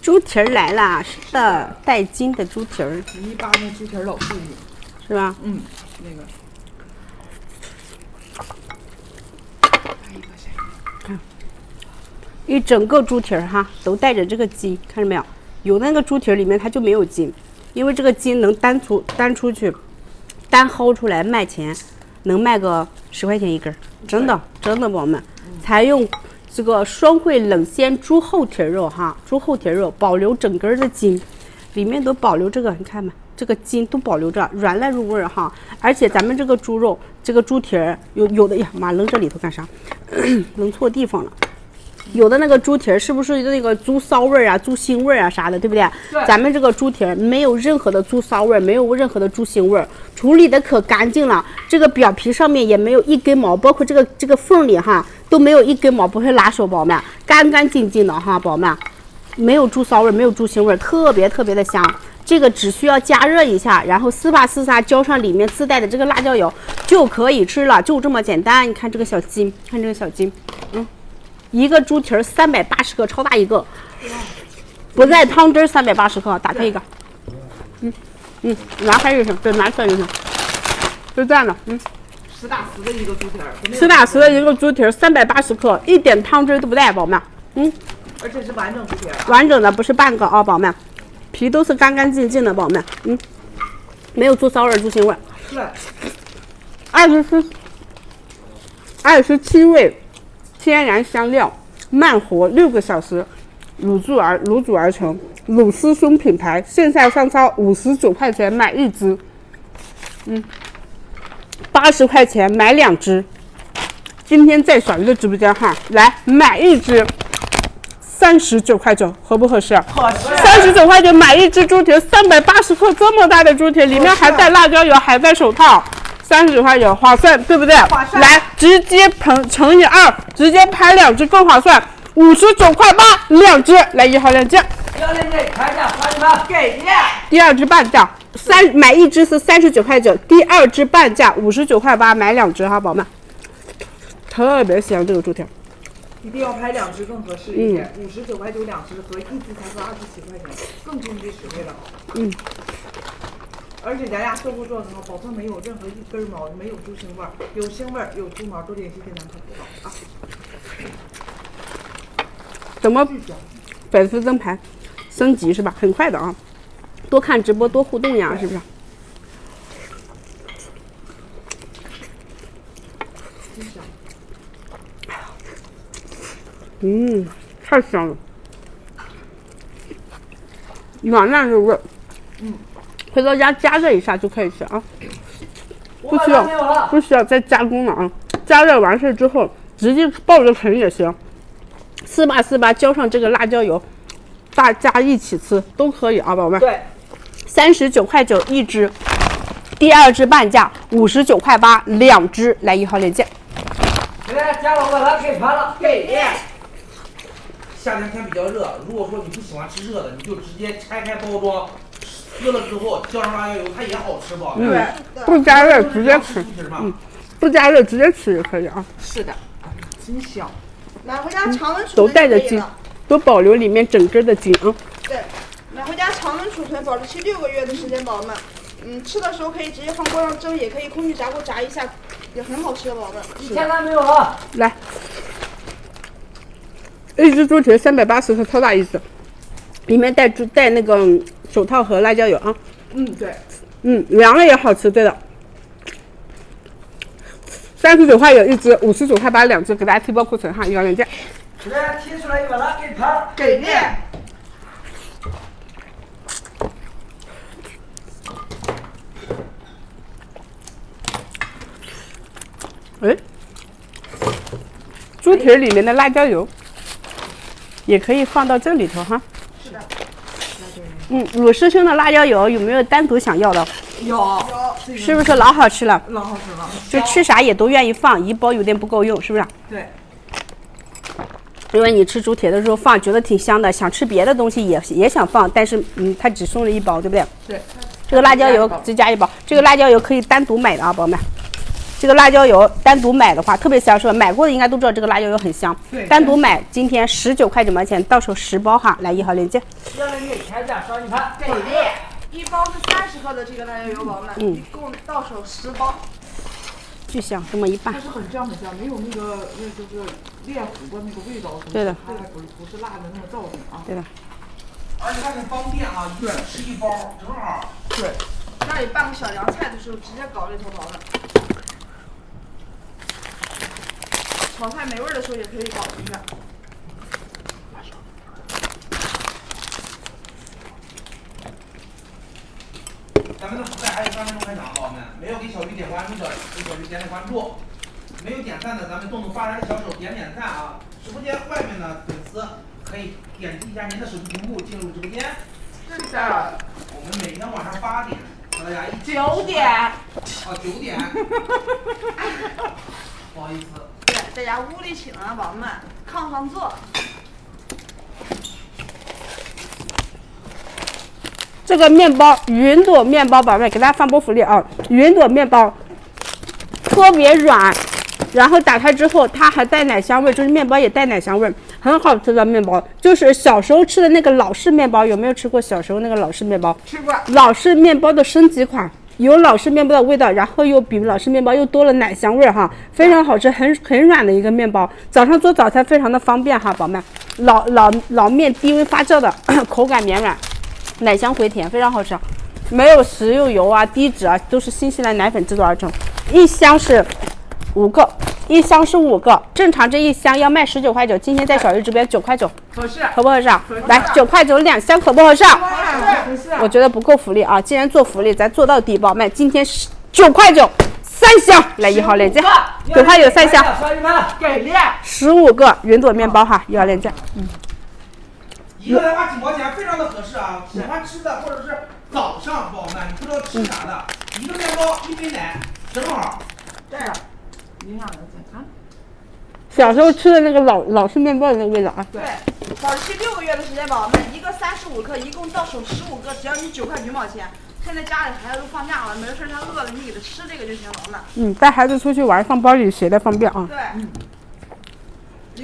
猪蹄儿来了，是的，带筋的猪蹄儿，一扒那猪蹄儿老刺激，是吧？嗯，那个。一整个猪蹄儿哈，都带着这个筋，看着没有？有的那个猪蹄儿里面它就没有筋，因为这个筋能单出去，单薅出来卖钱，能卖个10块钱一根，真的，宝宝们，采用这个双汇冷鲜猪后蹄肉哈，猪后蹄肉保留整根的筋，里面都保留这个，你看嘛，这个筋都保留着，软烂入味哈。而且咱们这个猪肉，这个猪蹄儿有的呀妈扔这里头干啥？扔错地方了。有的那个猪蹄儿是不是那个猪骚味啊、猪腥味啊啥的，对不对？对。咱们这个猪蹄儿没有任何的猪骚味，没有任何的猪腥味，处理的可干净了。这个表皮上面也没有一根毛，包括这个缝里哈都没有一根毛，不会拉手，宝们，干干净净的哈，宝们，没有猪骚味，没有猪腥味，特别的香。这个只需要加热一下，然后撕吧浇上里面自带的这个辣椒油就可以吃了，就这么简单。你看这个小筋，看这个小筋，一个猪蹄儿380克，超大一个，不在汤汁380克，打开一个，拿开就行，对，拿出来就行，就这样的，实打实的一个猪蹄儿，实打实的一个猪蹄儿380克，一点汤汁都不带，宝们，而且是完整猪蹄儿，完整的，不是半个啊，宝们，皮都是干干净净的，宝们，没有猪骚味、猪腥味，是，27味。天然香料，慢活6个小时，卤煮而成，卤丝松品牌，线下上超59块钱买1只，80块钱买2只。今天在小鱼的直播间哈，来买1只，39块9，合不合适？合适。39块9买1只猪蹄，380克这么大的猪蹄，里面还带辣椒油，还带手套。39块9，划算，对不对？来，直接乘以2，直接拍2只更划算，59块8，2只，来1号链接。1号链接开价，欢迎们给力！第2只半价买1只是39块9，第2只半价59块8，买2只哈，宝们，特别香这个猪蹄。一定要拍2只更合适一点，59块9，2只和1只才合27块钱，更经济实惠了。而且咱家售后做的很好，保证没有任何一根毛，没有猪腥味，有腥味有猪毛都联系天南客服啊。怎么粉丝灯牌升级是吧？很快的啊，多看直播多互动呀，是不是？太香了，软烂入味。回到家加热一下就可以吃啊，不需要再加工了啊！加热完事之后，直接抱着啃也行，撕吧浇上这个辣椒油，大家一起吃都可以啊，宝宝们。对，39块91只，第2只半价59块8，2只，来1号链接。来，加老板，来给盘了，给力！夏天天比较热，如果说你不喜欢吃热的，你就直接拆开包装。热了之后浇上辣椒油，它也好吃吧？对，不加热直接吃，不加热直接吃也可以啊。是的，真香。买回家常温储存都带着筋，都保留里面整根的筋啊。对，买回家常温储存，保质期6个月的时间，宝宝们。吃的时候可以直接放锅上蒸，也可以空气炸锅炸一下，也很好吃的，宝宝们。1000单没有了。来，1只猪蹄380克，超大1只，里面带那个手套和辣椒油啊。对。凉了也好吃，对的。39块91只，59块8，2只，给大家提包库存哈，1号链接。来，提出来一把，来给盘，给力！猪蹄里面的辣椒油也可以放到这里头哈。是的。鲁师兄的辣椒油有没有单独想要的？有，是不是老好吃了？老好吃了，就吃啥也都愿意放，一包有点不够用，是不是？对。因为你吃猪蹄的时候放，觉得挺香的，想吃别的东西也想放，但是它只送了1包，对不对？对。这个辣椒油只加1包，这个辣椒油可以单独买的啊，宝宝们。这个辣椒油单独买的话特别香，是吧？买过的应该都知道这个辣椒油很香。对，单独买今天19块9毛钱，到手10包哈。来1号链接。1号链接开价双击盘，给力！一包是30克的这个辣椒油，宝宝们，一共到手10包。巨香，这么一拌它。是很香很香，没有那就是烈火锅那个味道。对的它还不是辣的那么造型啊。对的。而且它很方便啊，一次吃1包正好。对。家里拌个小凉菜的时候，直接搞这头，宝宝们。炒菜没味儿的时候也可以搞一下。咱们的福袋还有3分钟开场，宝宝们，没有给小鱼点关注的，给小鱼点关注；没有点赞的，咱们动动发财的小手点赞啊！直播间外面的粉丝可以点击一下您的手机屏幕进入直播间。是的。我们每天晚上8点和大家一起9点。哦，9点。不好意思。对，在家屋里请啊，宝宝们，炕上坐。这个面包云朵面包，宝贝，给大家放波福利啊！云朵面包特别软，然后打开之后它还带奶香味，就是面包也带奶香味，很好吃的面包。就是小时候吃的那个老式面包，有没有吃过小时候那个老式面包？吃过。老式面包的升级款，有老式面包的味道，然后又比老式面包又多了奶香味哈，非常好吃，很软的一个面包。早上做早餐非常的方便哈，宝贝们。老面低温发酵的，口感绵软。奶香回甜，非常好吃，没有食用油啊、低脂啊，都是新西兰奶粉制作而成。一箱是5个，一箱是5个，正常这一箱要卖19块9，今天在小鱼直播间9块9，合适。合不合适？来9块92箱，可不合适？合适。我觉得不够福利啊！既然做福利，咱做到底，宝贝，今天是9块9。3箱，来1号链接，9块9 3箱，给力，15个云朵面包哈，1号链接，一个才花几毛钱，非常的合适啊！喜欢吃的或者是早上宝宝们，你不知道吃啥的，一个面包1杯奶，正好。对，营养的健康。小时候吃的那个老式面包的那个味道啊。对，保质期6个月的时间，宝宝们，一个35克，一共到手15个，只要你9块9毛钱。现在家里孩子都放假了，没事他饿了，你给他吃这个就行，宝宝们。带孩子出去玩放包里携带方便啊。对，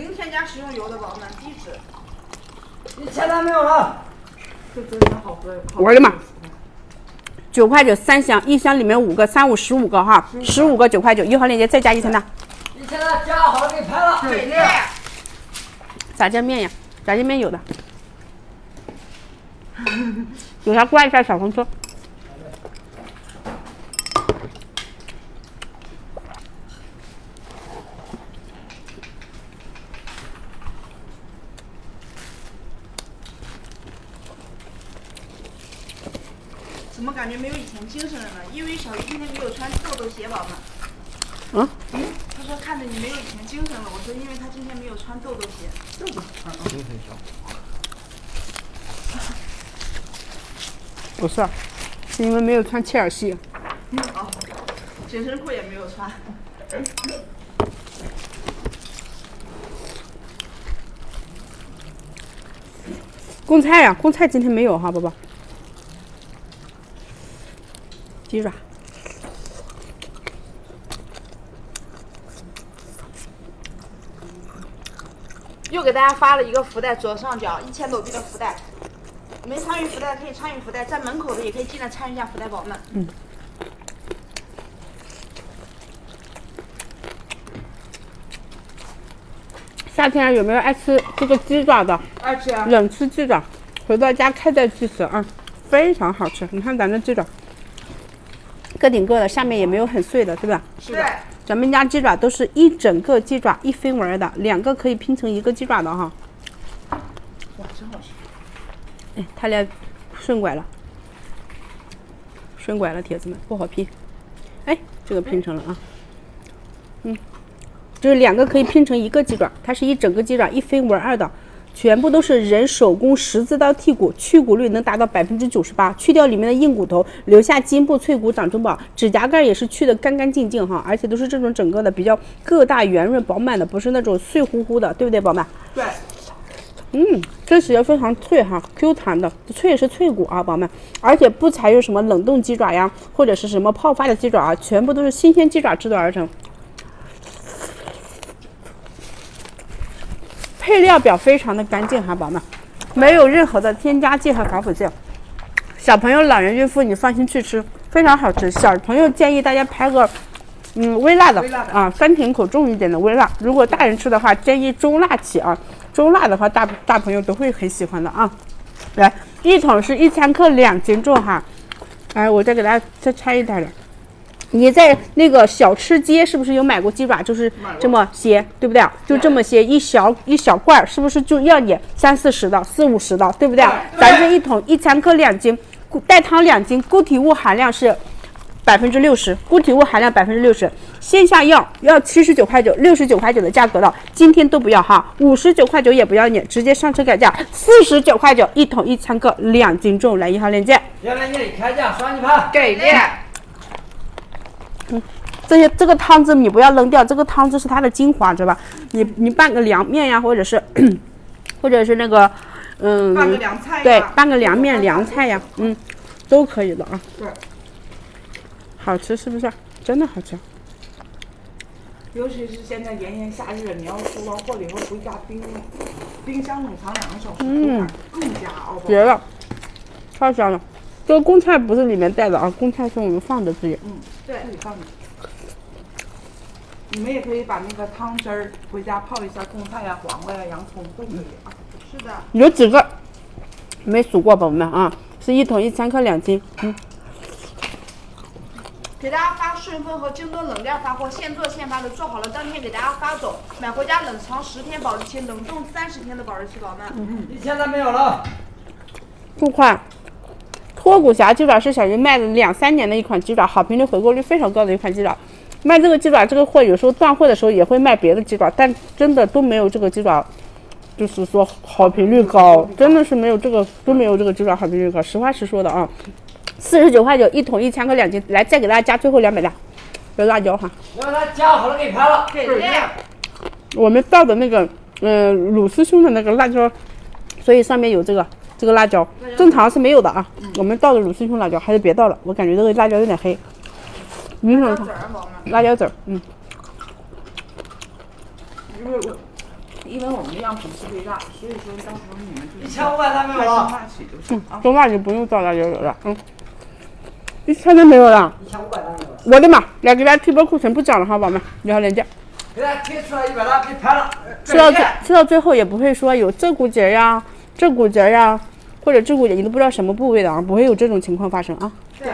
零添加食用油的，宝宝们，低脂。你签单没有了？这真的好喝。我的妈！9块9 3箱，一箱里面5个，3、5、15个哈，15个9块9，1号链接再加1层的。你签单加好了给你拍了。给力！炸酱面呀，炸酱面有的，有啥挂一下小红书。怎么感觉没有以前精神了呢？因为小鱼今天没有穿豆豆鞋，宝宝们。他说看着你没有以前精神了。我说因为他今天没有穿豆豆鞋。精神小。不是，是因为没有穿切尔西。紧身裤也没有穿。贡菜呀，贡菜今天没有哈，宝宝。鸡爪。又给大家发了一个福袋，左上角1000多币的福袋，没参与福袋可以参与福袋，在门口的也可以进来参与一下福袋，宝宝们。夏天有没有爱吃这个鸡爪的？爱吃啊。冷吃鸡爪，回到家开袋去吃啊，非常好吃。你看咱这鸡爪，个顶个的，下面也没有很碎的，对吧？是的。咱们家鸡爪都是一整个鸡爪1分纹的，2个可以拼成1个鸡爪的哈。哇，真好吃。哎，他俩顺拐了，顺拐了，铁子们不好拼。哎，这个拼成了啊。就是2个可以拼成1个鸡爪，它是一整个鸡爪1分纹2的，全部都是人手工10字刀剔骨，去骨率能达到98%，去掉里面的硬骨头，留下筋部脆骨长中宝，指甲盖也是去的干干净净哈，而且都是这种整个的比较个大圆润饱满的，不是那种碎乎乎的，对不对，宝贝？对。这是也非常脆哈，Q 弹的，脆是脆骨啊，宝宝们，而且不采用什么冷冻鸡爪呀，或者是什么泡发的鸡爪啊，全部都是新鲜鸡爪制作而成。配料表非常的干净哈，宝宝们，没有任何的添加剂和防腐剂。小朋友、老人、孕妇你放心去吃，非常好吃。小朋友建议大家拍个微辣的啊，酸甜口重一点的微辣。如果大人吃的话，建议中辣起啊。中辣的话，大朋友都会很喜欢的啊。来，一桶是1000克，2斤重哈。来，我再给大家再拆一袋的。你在那个小吃街是不是有买过鸡爪？就是这么些，对不对？就这么些，一小罐，是不是就要你30-40的、40-50的，对不对？咱这一桶1000克2斤，代汤2斤，固体物含量是60%，固体物含量60%，线下要79块9、69块9的价格的，今天都不要哈，59块9也不要你，直接上车改价，49块9一桶1000克2斤重，来1号链接。原来你得开价双击盘。给力！这个汤汁你不要扔掉，这个汤汁是它的精华，知道吧？你拌个凉面呀，或者是那个拌个凉菜呀，对，拌个凉面、凉菜呀，都可以的啊。对，好吃是不是？真的好吃。尤其是现在炎炎夏日，你要收到货了以后回家冰箱冷藏2个小时，口感更加熬绝了，太香了。这个贡菜不是里面带的啊，贡菜是我们放的自己。对，自己放的。你们也可以把那个汤汁儿回家泡一下贡菜呀、黄瓜呀、洋葱都可以啊。是的，有几个没数过，宝宝们啊，是一桶1000克2斤。给大家发顺丰和京东冷链发货，现做现发的，做好了当天给大家发走。买回家冷藏10天保质期，冷冻30天的保质期，宝宝们。 1000单没有了。这款脱骨侠鸡爪是小鱼卖了2-3年的一款鸡爪，好评率回购率非常高的一款鸡爪。卖这个鸡爪这个货，有时候断货的时候也会卖别的鸡爪，但真的都没有这个鸡爪，就是说好评率高，真的是没有这个鸡爪好评率高。实话实说的啊，49块9一桶1000克2斤，来再给大家加最后200大，有辣椒哈。让他加好了给拍了。给力！我们倒的那个鲁思兄的那个辣椒，所以上面有这个辣椒，正常是没有的啊。我们倒的鲁思兄辣椒还是别倒了，我感觉这个辣椒有点黑。辣椒籽儿，宝宝们。辣椒籽儿，因为我们的样品是微辣，所以说到时候你们就1500单没有生了。辣起就行啊。中辣就不用倒辣椒油了，1000都没有了。 1500单没有了。我的妈！来给大家推波库存，不讲了哈，宝宝们，1号链接。给他贴出来100单给拍了。吃到最后也不会说有这股节呀、这股节呀，或者这股节你都不知道什么部位的啊，不会有这种情况发生啊。对，